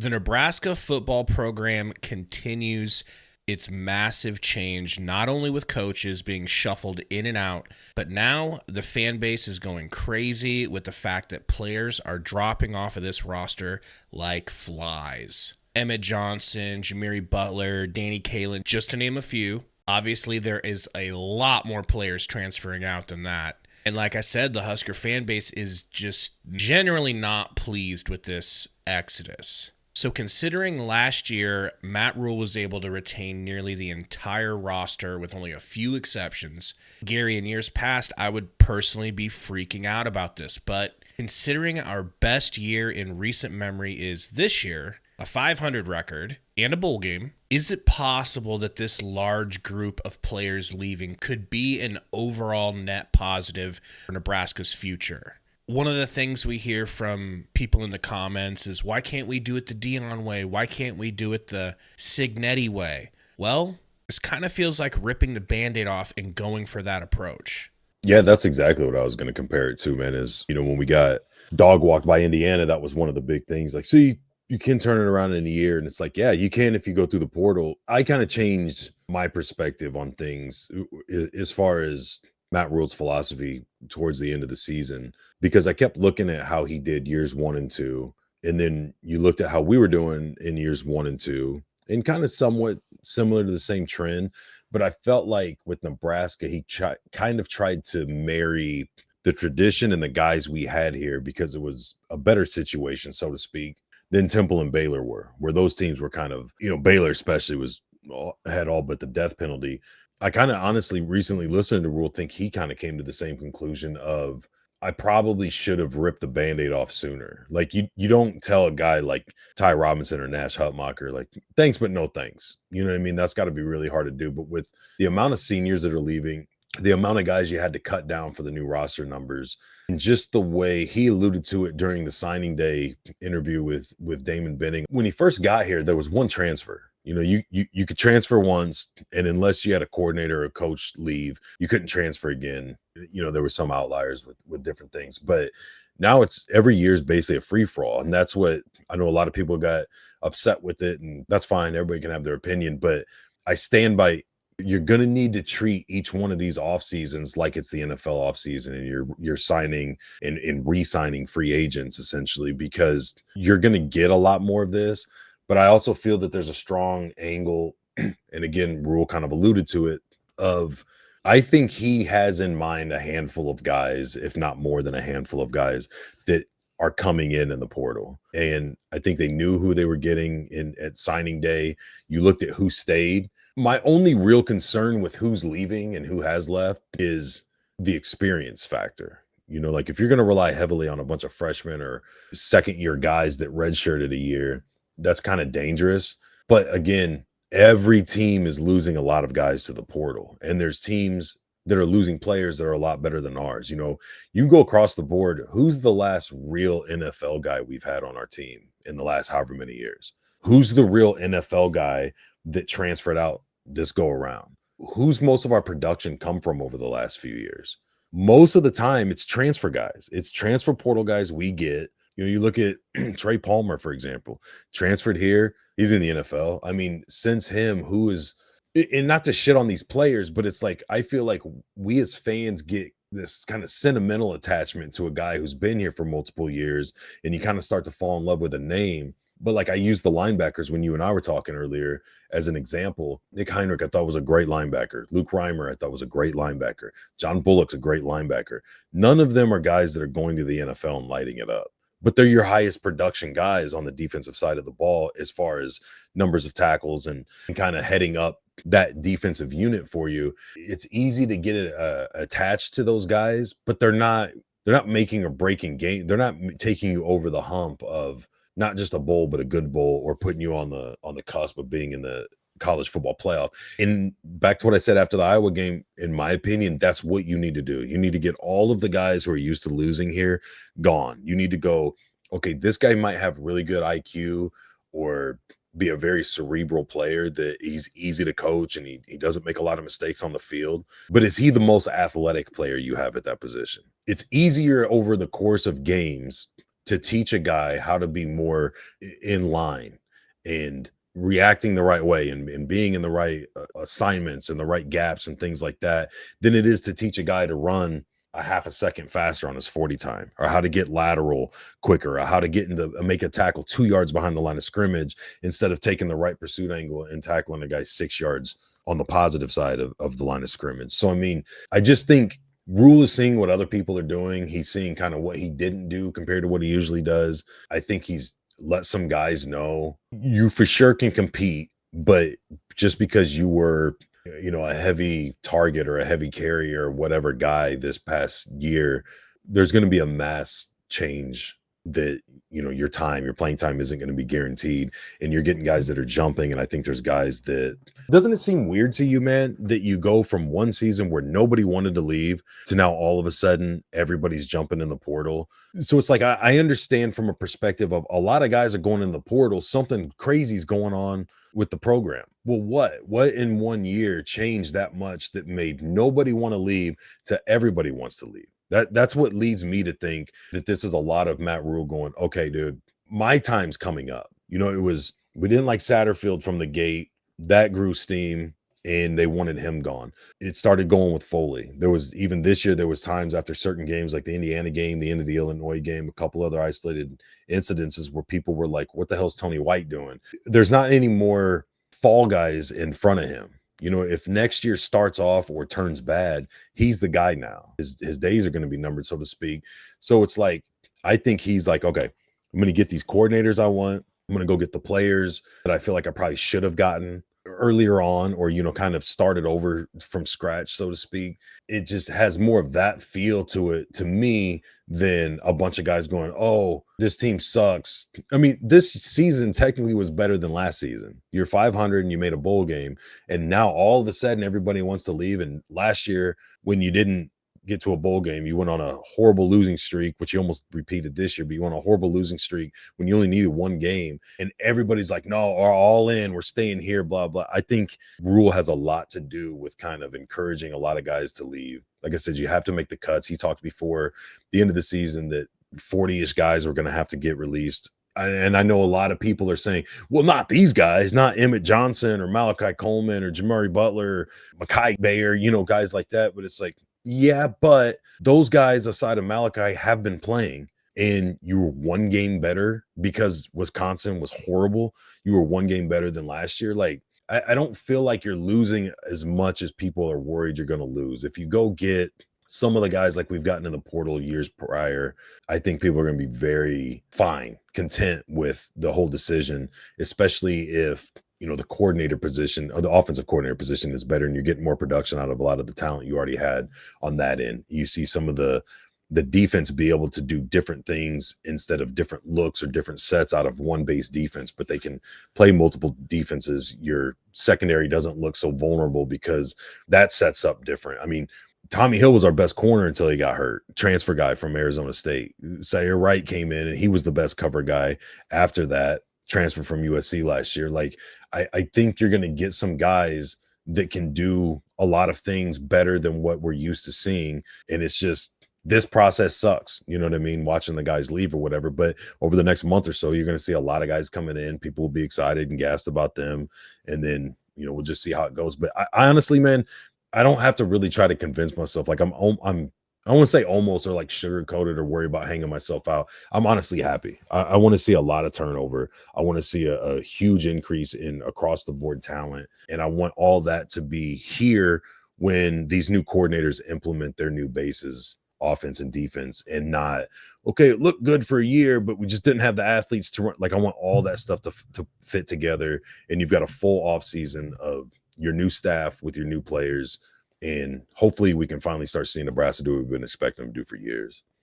The Nebraska football program continues its massive change, not only with coaches being shuffled in and out, but now the fan base is going crazy with the fact that players are dropping off of this roster like flies. Emmett Johnson, Jamiri Butler, Danny Kalen, just to name a few. Obviously, there is a lot more players transferring out than that. And like I said, the Husker fan base is just generally not pleased with this exodus. So considering last year, Matt Rule was able to retain nearly the entire roster with only a few exceptions, Gary, in years past, I would personally be freaking out about this. But considering our best year in recent memory is this year, a 500 record, and a bowl game, is it possible that this large group of players leaving could be an overall net positive for Nebraska's future? One of the things we hear from people in the comments is, why can't we do it the Dion way? Why can't we do it the Signetti way? Well, this kind of feels like ripping the Band-Aid off and going for that approach. Yeah, that's exactly what I was going to compare it to, man, is, when we got dog walked by Indiana, that was one of the big things. Like, see, you can turn it around in a year. And it's like, yeah, you can if you go through the portal. I kind of changed my perspective on things as far as Matt Rule's philosophy towards the end of the season, because I kept looking at how he did years 1 and 2. And then you looked at how we were doing in years 1 and 2 and kind of somewhat similar to the same trend. But I felt like with Nebraska, he kind of tried to marry the tradition and the guys we had here because it was a better situation, so to speak, than Temple and Baylor were, where those teams were kind of, Baylor especially had all but the death penalty. I kind of honestly recently listened to Rule, think he kind of came to the same conclusion of, I probably should have ripped the Band-Aid off sooner. Like you don't tell a guy like Ty Robinson or Nash Hutmacher, like, thanks, but no thanks. You know what I mean? That's got to be really hard to do. But with the amount of seniors that are leaving, the amount of guys you had to cut down for the new roster numbers, and just the way he alluded to it during the signing day interview with Damon Benning. When he first got here, there was one transfer. You could transfer once, and unless you had a coordinator or a coach leave, you couldn't transfer again. There were some outliers with different things, but now it's every year is basically a free for all. And that's what I know a lot of people got upset with it, and that's fine. Everybody can have their opinion, but I stand by. You're going to need to treat each one of these off seasons like it's the NFL off season, and you're signing and re-signing free agents essentially, because you're going to get a lot more of this. But I also feel that there's a strong angle, and again, Rule kind of alluded to it, of I think he has in mind a handful of guys, if not more than a handful of guys, that are coming in the portal. And I think they knew who they were getting at signing day. You looked at who stayed. My only real concern with who's leaving and who has left is the experience factor. Like if you're going to rely heavily on a bunch of freshmen or second year guys that redshirted a year, that's kind of dangerous. But again, every team is losing a lot of guys to the portal, and there's teams that are losing players that are a lot better than ours. You go across the board, who's the last real NFL guy we've had on our team in the last however many years? Who's the real NFL guy that transferred out this go around? Who's most of our production come from over the last few years? Most of the time it's transfer guys. It's transfer portal guys we get. You look at Trey Palmer, for example, transferred here. He's in the NFL. I mean, since him, who is, and not to shit on these players, but it's like, I feel like we as fans get this kind of sentimental attachment to a guy who's been here for multiple years, and you kind of start to fall in love with a name. But like I used the linebackers when you and I were talking earlier as an example. Nick Heinrich, I thought was a great linebacker. Luke Reimer, I thought was a great linebacker. John Bullock's a great linebacker. None of them are guys that are going to the NFL and lighting it up, but they're your highest production guys on the defensive side of the ball as far as numbers of tackles and kind of heading up that defensive unit for you. It's easy to get it attached to those guys, but they're not making or breaking game. They're not taking you over the hump of not just a bowl, but a good bowl, or putting you on the cusp of being in the college football playoff. And back to what I said after the Iowa game, in my opinion, that's what you need to do. You need to get all of the guys who are used to losing here gone. You need to go, okay, this guy might have really good IQ or be a very cerebral player, that he's easy to coach and he doesn't make a lot of mistakes on the field. But is he the most athletic player you have at that position? It's easier over the course of games to teach a guy how to be more in line and reacting the right way and being in the right assignments and the right gaps and things like that than it is to teach a guy to run a half a second faster on his 40 time, or how to get lateral quicker, or how to get into make a tackle 2 yards behind the line of scrimmage instead of taking the right pursuit angle and tackling a guy 6 yards on the positive side of the line of scrimmage. So I mean, I just think Rule is seeing what other people are doing. He's seeing kind of what he didn't do compared to what he usually does. I think he's let some guys know you for sure can compete, but just because you were, a heavy target or a heavy carrier or whatever guy this past year, there's going to be a mass change that, your playing time isn't going to be guaranteed. And you're getting guys that are jumping. And I think there's guys that, doesn't it seem weird to you, man, that you go from one season where nobody wanted to leave to now all of a sudden everybody's jumping in the portal? So it's like, I understand from a perspective of a lot of guys are going in the portal. Something crazy is going on with the program. Well, what in 1 year changed that much that made nobody want to leave to everybody wants to leave? That's what leads me to think that this is a lot of Matt Rule going, okay, dude, my time's coming up. We didn't like Satterfield from the gate. That grew steam and they wanted him gone. It started going with Foley. There was, even this year, there was times after certain games like the Indiana game, the end of the Illinois game, a couple other isolated incidences where people were like, what the hell's Tony White doing? There's not any more fall guys in front of him. If next year starts off or turns bad, he's the guy now. His days are going to be numbered, so to speak. So it's like, I think he's like, okay, I'm going to get these coordinators I want. I'm going to go get the players that I feel like I probably should have gotten earlier on, or, kind of started over from scratch, so to speak. It just has more of that feel to it to me than a bunch of guys going, oh, this team sucks. I mean, this season technically was better than last season. You're 500 and you made a bowl game. And now all of a sudden everybody wants to leave. And last year, when you didn't get to a bowl game, you went on a horrible losing streak, which you almost repeated this year, but you went on a horrible losing streak when you only needed one game, and everybody's like, no, we're all in, we're staying here, blah blah. I think Rule has a lot to do with kind of encouraging a lot of guys to leave. Like I said, you have to make the cuts. He talked before the end of the season that 40-ish guys were going to have to get released. And I know a lot of people are saying, well, not these guys, not Emmett Johnson or Malachi Coleman or Jamari Butler, Mekhi Bayer, guys like that. But it's like, yeah, but those guys aside of Malachi have been playing, and you were one game better because Wisconsin was horrible. You were one game better than last year. Like, I don't feel like you're losing as much as people are worried you're going to lose. If you go get some of the guys like we've gotten in the portal years prior, I think people are going to be very fine, content with the whole decision, especially if the coordinator position or the offensive coordinator position is better and you're getting more production out of a lot of the talent you already had on that end. You see some of the defense be able to do different things instead of different looks or different sets out of one base defense, but they can play multiple defenses. Your secondary doesn't look so vulnerable because that sets up different. I mean, Tommy Hill was our best corner until he got hurt. Transfer guy from Arizona State. Zaire Wright came in and he was the best cover guy after that. Transfer from USC last year. Like, I think you're going to get some guys that can do a lot of things better than what we're used to seeing. And it's just, this process sucks. You know what I mean? Watching the guys leave or whatever. But over the next month or so, you're going to see a lot of guys coming in. People will be excited and gassed about them. And then, we'll just see how it goes. But I honestly, man, I don't have to really try to convince myself. Like I want to say almost or like sugarcoated or worry about hanging myself out. I'm honestly happy. I want to see a lot of turnover. I want to see a huge increase in across the board talent. And I want all that to be here when these new coordinators implement their new bases, offense and defense, and not, okay, it looked good for a year, but we just didn't have the athletes to run. Like, I want all that stuff to fit together. And you've got a full off season of your new staff with your new players. And hopefully we can finally start seeing Nebraska do what we've been expecting them to do for years.